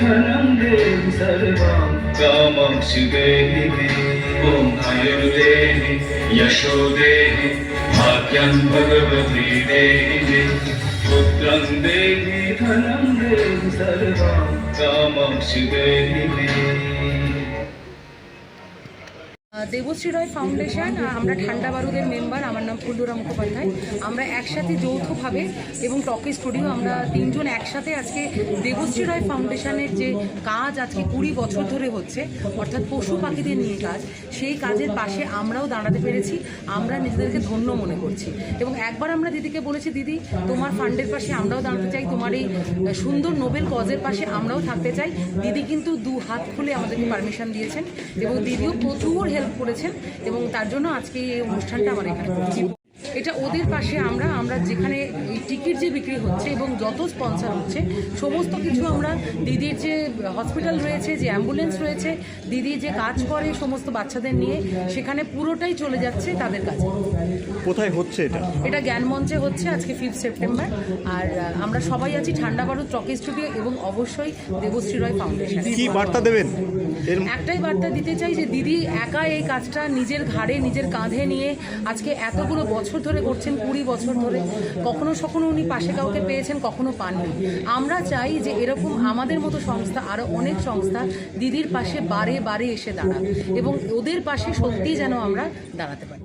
धनं देहि सर्वं कामांसि देहि मे ॐ आयुर्देहि यशो देहि भाग्यं भगवती देहि मे पुत्रं देहि धनं देहि सर्वं कामांसि देहि मे। দেবশ্রী রয় ফাউন্ডেশন, আমরা ঠান্ডা বারুদের মেম্বার। আমার নাম ফুল্লুরা মুখোপাধ্যায়। আমরা একসাথে যৌথভাবে এবং টকি স্টুডিও আমরা তিনজন একসাথে আজকে দেবশ্রী রয় ফাউন্ডেশনের যে কাজ আজকে 20 বছর ধরে হচ্ছে, অর্থাৎ পশু পাখিদের নিয়ে কাজ, সেই কাজের পাশে আমরাও দাঁড়াতে পেরেছি। আমরা নিজেদেরকে ধন্য মনে করছি এবং একবার আমরা দিদিকে বলেছি, দিদি তোমার ফান্ডের পাশে আমরাও দাঁড়াতে চাই, তোমার এই সুন্দর নোবেল কজের পাশে আমরাও থাকতে চাই। দিদি কিন্তু 2 হাত খুলে আমাদেরকে পারমিশন দিয়েছেন এবং দিদিও প্রচুর হেল্প করেছেন এবং তার জন্য আজকে এই অনুষ্ঠানটা আমার এখানে করছি। এটা ওদের পাশে আমরা যেখানে এই টিকিট যে বিক্রি হচ্ছে এবং যত স্পন্সর হচ্ছে সমস্ত কিছু আমরা দিদির যে হসপিটাল রয়েছে, যে অ্যাম্বুলেন্স রয়েছে, দিদি যে কাজ করে সমস্ত বাচ্চাদের নিয়ে, সেখানে পুরোটাই চলে যাচ্ছে তাদের কাছে। কোথায় হচ্ছে এটা জ্ঞানমঞ্চে হচ্ছে আজকে 5 সেপ্টেম্বর। আর আমরা সবাই আছি ঠান্ডা বারুদ টকি স্টুডিও এবং অবশ্যই দেবশ্রী রয় ফাউন্ডেশন। কি বার্তা দেবেন? একটাই বার্তা দিতে চাই যে দিদি একা এই কাজটা নিজের ঘাড়ে নিজের কাঁধে নিয়ে আজকে এতগুলো বছর ধরে করছেন, 20 বছর ধরে। কখনো সখনো উনি পাশে কাউকে পেয়েছেন, কখনো পাননি। আমরা চাই যে এরকম আমাদের মতো সংস্থা, আরও অনেক সংস্থা দিদির পাশে বারে বারে এসে দাঁড়াক এবং ওদের পাশে সত্যিই যেন আমরা দাঁড়াতে পারি।